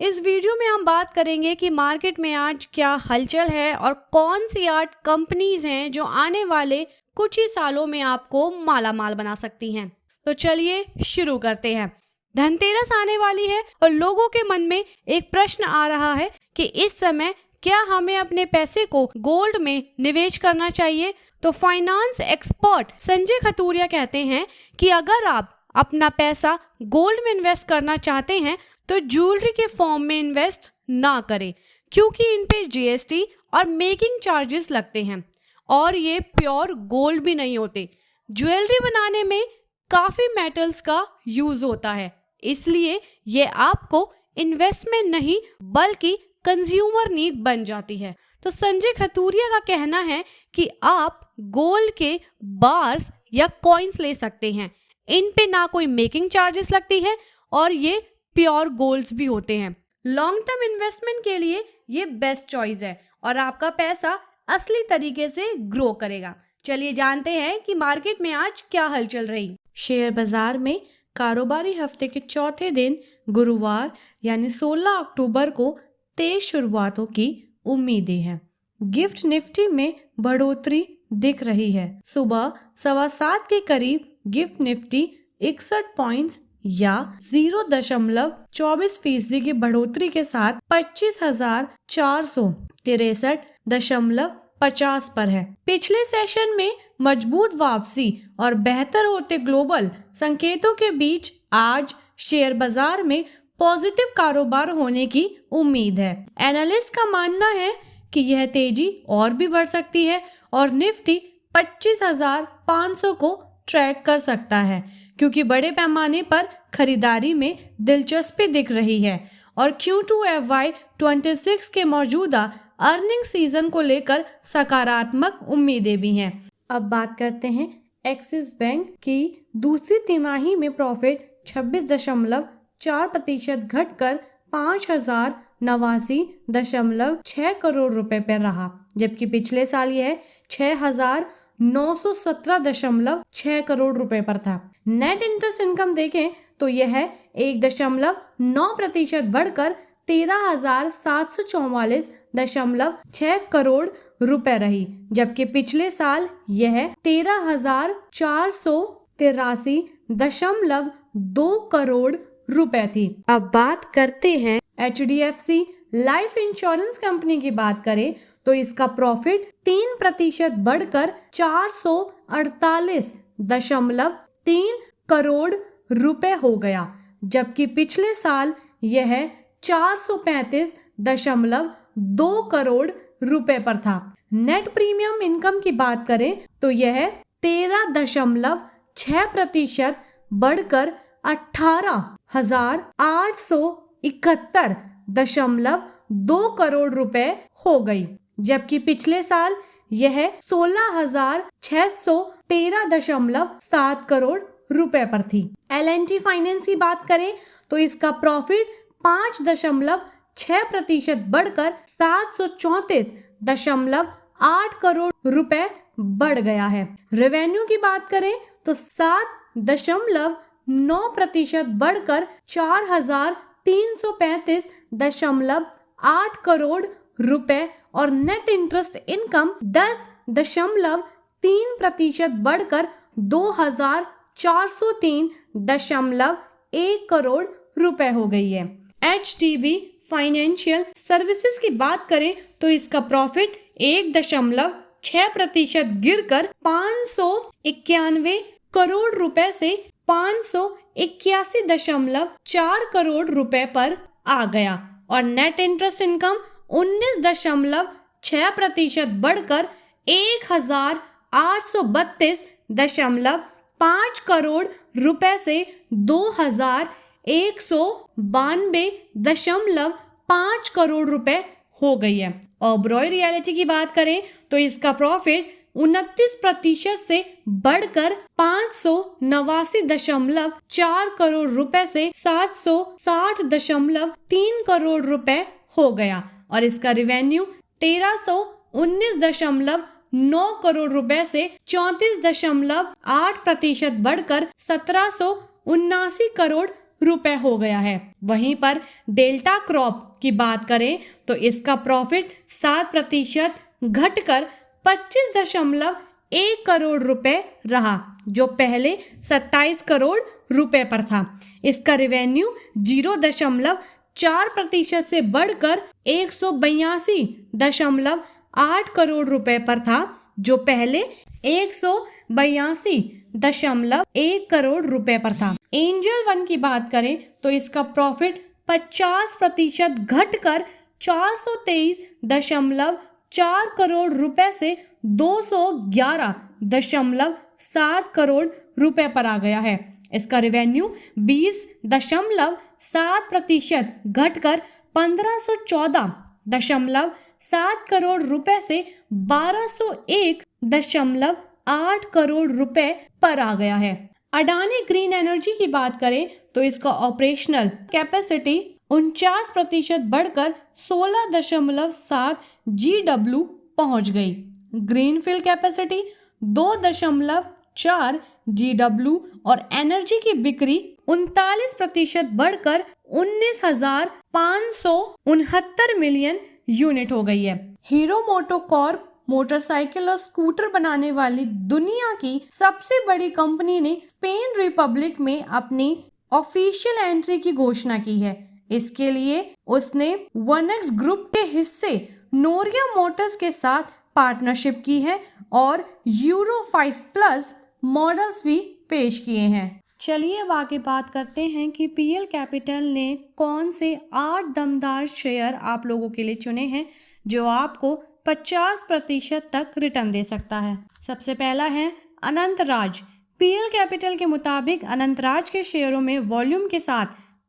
इस वीडियो में हम बात करेंगे कि मार्केट में आज क्या हलचल है और कौन सी 8 कंपनीज हैं जो आने वाले कुछ ही सालों में आपको माला माल बना सकती हैं। तो चलिए शुरू करते हैं। धनतेरस आने वाली है और लोगों के मन में एक प्रश्न आ रहा है कि इस समय क्या हमें अपने पैसे को गोल्ड में निवेश करना चाहिए। तो फाइनेंस एक्सपर्ट संजय खतूरिया कहते हैं कि अगर आप अपना पैसा गोल्ड में इन्वेस्ट करना चाहते हैं तो ज्वेलरी के फॉर्म में इन्वेस्ट ना करें, क्योंकि इन पे जीएसटी और मेकिंग चार्जेस लगते हैं और ये प्योर गोल्ड भी नहीं होते। ज्वेलरी बनाने में काफ़ी मेटल्स का यूज़ होता है, इसलिए ये आपको इन्वेस्टमेंट नहीं बल्कि कंज्यूमर नीड बन जाती है। तो संजय खतूरिया का कहना है कि आप गोल्ड के बार्स या कॉइन्स ले सकते हैं, इन पे ना कोई मेकिंग चार्जेस लगती है और ये प्योर गोल्ड्स भी होते हैं। लॉन्ग टर्म इन्वेस्टमेंट के लिए ये बेस्ट चॉइस है और आपका पैसा असली तरीके से ग्रो करेगा। चलिए जानते हैं कि मार्केट में आज क्या हलचल रही। शेयर बाजार में कारोबारी हफ्ते के चौथे दिन गुरुवार यानी 16 अक्टूबर को तेज शुरुआतों की उम्मीदें हैं। गिफ्ट निफ्टी में बढ़ोतरी दिख रही है। सुबह 7:15 के करीब गिफ्ट निफ्टी 61 पॉइंट्स या 0.24% की बढ़ोतरी के साथ 25,463.50 पर है। पिछले सेशन में मजबूत वापसी और बेहतर होते ग्लोबल संकेतों के बीच आज शेयर बाजार में पॉजिटिव कारोबार होने की उम्मीद है। एनालिस्ट का मानना है कि यह तेजी और भी बढ़ सकती है और निफ्टी 25,500 को ट्रैक कर सकता है, क्योंकि बड़े पैमाने पर खरीदारी में दिलचस्पी दिख रही है और Q2 FY26 के मौजूदा अर्निंग सीजन को लेकर सकारात्मक उम्मीदें भी हैं। अब बात करते हैं एक्सिस बैंक की दूसरी तिमाही में प्रॉफिट 26.4% घटकर 5,089.6 करोड़ रुपए पर रहा, जबकि पिछले साल यह 6,917.6 करोड़ रुपए पर था। नेट इंटरेस्ट इनकम देखें तो यह 1.9% बढ़कर 13,744.6 करोड़ रुपए रही, जबकि पिछले साल यह 13,483.2 करोड़ रुपए थी। अब बात करते हैं HDFC लाइफ इंश्योरेंस कंपनी की बात करें तो इसका प्रॉफिट 3% बढ़कर 448.3 करोड़ रुपए हो गया, जबकि पिछले साल यह 435.2 करोड़ रुपए पर था। नेट प्रीमियम इनकम की बात करें तो यह 13.6% बढ़कर 18,871.2 करोड़ रुपए हो गई, जबकि पिछले साल यह 16,613.7 करोड़ रुपए पर थी। L&T फाइनेंस की बात करें तो इसका प्रॉफिट 5.6% बढ़कर 734.8 करोड़ रुपए बढ़ गया है। रेवेन्यू की बात करें तो 7.9% बढ़कर 4,335.8 करोड़ रुपए और नेट इंटरेस्ट इनकम 10.3% बढ़कर 2,403.1 करोड़ रुपए हो गई है। HDB फाइनेंशियल सर्विसेज की बात करें तो इसका प्रॉफिट 1.6% गिरकर 591 करोड़ रुपए से 581.4 करोड़ रुपए पर आ गया और नेट इंटरेस्ट इनकम 19.6% बढ़कर 1,832.5 करोड़ रुपए से 2,192.5 करोड़ रुपए हो गई है। ओबरॉय रियल्टी की बात करें तो इसका प्रॉफिट 29% से बढ़कर 589.4 करोड़ रुपए से 760.3 करोड़ रुपए हो गया और इसका रिवेन्यू 1319.9 करोड़ रुपए से 34.8% बढ़कर 1779 करोड़ रुपए हो गया है। वहीं पर डेल्टा क्रॉप की बात करें तो इसका प्रॉफिट 7% घटकर 25.1 करोड़ रुपए रहा, जो पहले 27 करोड़ रुपए पर था। इसका रेवेन्यू 0.4% से बढ़कर 182.8 करोड़ रुपए पर था, जो पहले 182.1 करोड़ रुपए पर था। एंजल वन की बात करें तो इसका प्रॉफिट 50% घटकर 423.4 करोड़ रुपए से 211.7 करोड़ रुपए पर आ गया है। इसका रेवेन्यू 20.7% घटकर 1514.7 करोड़ रुपए से 1201.8 करोड़ रुपए पर आ गया है। अडानी ग्रीन एनर्जी की बात करें तो इसका ऑपरेशनल कैपेसिटी 49% बढ़कर 16.7 GW पहुंच गई। ग्रीनफील्ड कैपेसिटी 2.4 GW और एनर्जी की बिक्री 39% बढ़कर 19,569 मिलियन यूनिट हो गई है। हीरो मोटोकॉर्प मोटरसाइकिल और स्कूटर बनाने वाली दुनिया की सबसे बड़ी कंपनी ने स्पेन रिपब्लिक में अपनी ऑफिशियल एंट्री की घोषणा की है। इसके लिए उसने वनएक्स ग्रुप के हिस्से नोरिया मोटर्स के साथ पार्टनरशिप की है और यूरो 5+ मॉडल्स भी पेश किए हैं। चलिए अब आगे बात करते हैं कि पीएल कैपिटल ने कौन से 8 दमदार शेयर आप लोगों के लिए चुने हैं जो आपको 50% तक रिटर्न दे सकता है। सबसे पहला है अनंतराज। पीएल कैपिटल के मुताबिक अनंतराज के शेयरों में वॉल्यूम के साथ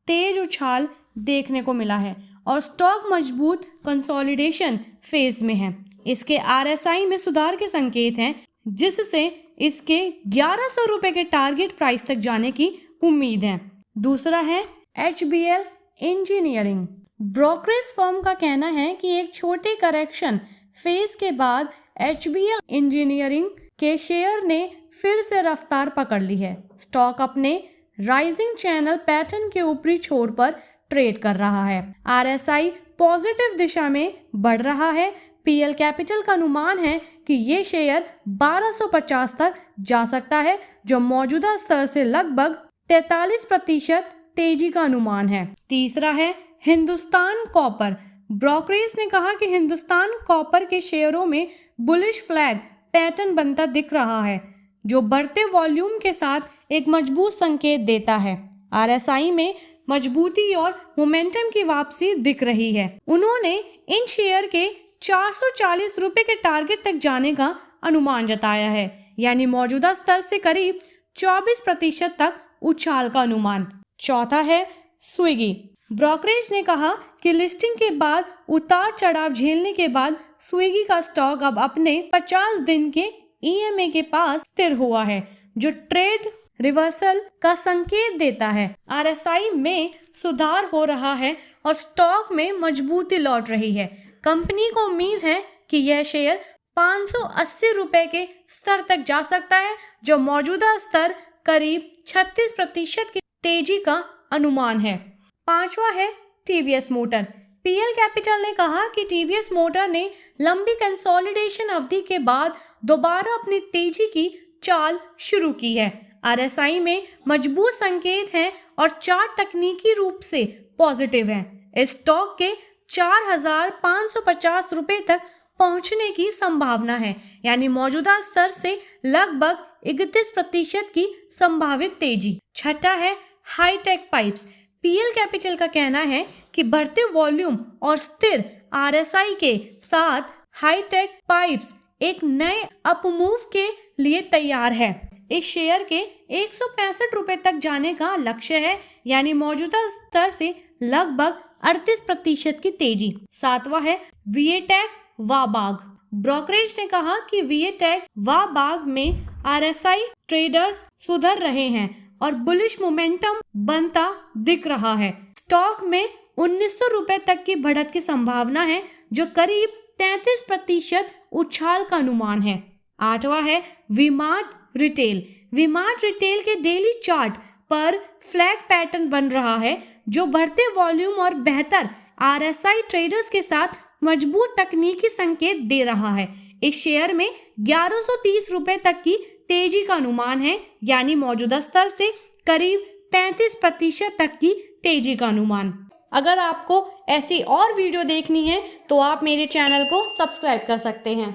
तेज उछाल देखने को मिला है और स्टॉक मजबूत कंसोलिडेशन फेज में है। इसके आरएसआई में सुधार के संकेत हैं, जिससे इसके 1100 रुपए के टारगेट प्राइस तक जाने की उम्मीद है। दूसरा है HBL इंजीनियरिंग। ब्रोकरेज फर्म का कहना है कि एक छोटे करेक्शन फेज के बाद HBL इंजीनियरिंग के शेयर ने फिर से रफ्तार पकड़ ली है। स्टॉक अपने राइजिंग चैनल पैटर्न के ऊपरी छोर पर ट्रेड कर रहा है। RSI पॉजिटिव दिशा में बढ़ रहा है। पीएल कैपिटल का अनुमान है कि ये शेयर 1250 तक जा सकता है, जो मौजूदा स्तर से लगभग 43% तेजी का अनुमान है। तीसरा है हिंदुस्तान कॉपर। ब्रोकरेज ने कहा कि हिंदुस्तान कॉपर के शेयरों में बुलिश फ्लैग पैटर्न बनता दिख रहा है, जो बढ़ते वॉल्यूम के साथ एक मजबूत संकेत देता है। RSI में मजबूती और मोमेंटम की वापसी दिख रही है। उन्होंने इन शेयर के 440 रुपए के टारगेट तक जाने का अनुमान जताया है, यानी मौजूदा स्तर से करीब 24% तक उछाल का अनुमान। चौथा है स्विगी। ब्रोकरेज ने कहा कि लिस्टिंग के बाद उतार चढ़ाव झेलने के बाद स्विगी का स्टॉक अब अपने 50 दिन के EMA के पास स्थिर हुआ है, जो ट्रेड रिवर्सल का संकेत देता है। RSI में सुधार हो रहा है और स्टॉक में मजबूती लौट रही है। कंपनी को उम्मीद है कि यह शेयर 580 रुपए के स्तर तक जा सकता है, जो मौजूदा स्तर करीब 36% की तेजी का अनुमान है। पांचवा है टीवीएस मोटर। पीएल कैपिटल ने कहा कि टीवीएस मोटर ने लंबी कंसोलिडेशन अवधि के बाद दोबारा अपनी तेजी की चाल शुरू की है। RSI में मजबूत संकेत हैं और चार्ट तकनीकी रूप से पॉजिटिव है। इस स्टॉक के 4,550 रुपए तक पहुंचने की संभावना है, यानी मौजूदा स्तर से लगभग 31% की संभावित तेजी। छठा है हाईटेक पाइप्स। पीएल कैपिटल का कहना है कि बढ़ते वॉल्यूम और स्थिर RSI के साथ हाईटेक पाइप्स एक नए अपमूव के लिए तैयार है। इस शेयर के 165 रुपए तक जाने का लक्ष्य है, यानी मौजूदा स्तर से लगभग 38% की तेजी। सातवां है विएटेक वाबाग। ब्रोकरेज ने कहा कि विएटेक वाबाग में RSI ट्रेडर्स सुधर रहे हैं और बुलिश मोमेंटम बनता दिख रहा है। स्टॉक में 1900 रुपए तक की बढ़त की संभावना है, जो करीब 33% उछाल का अनुमान है। आठवां है वी-मार्ट रिटेल। वी-मार्ट रिटेल के डेली चार्ट पर फ्लैग पैटर्न बन रहा है, जो बढ़ते वॉल्यूम और बेहतर RSI ट्रेडर्स के साथ मजबूत तकनीकी संकेत दे रहा है। इस शेयर में 1130 रुपए तक की तेजी का अनुमान है, यानी मौजूदा स्तर से करीब 35% तक की तेजी का अनुमान। अगर आपको ऐसी और वीडियो देखनी है तो आप मेरे चैनल को सब्सक्राइब कर सकते हैं।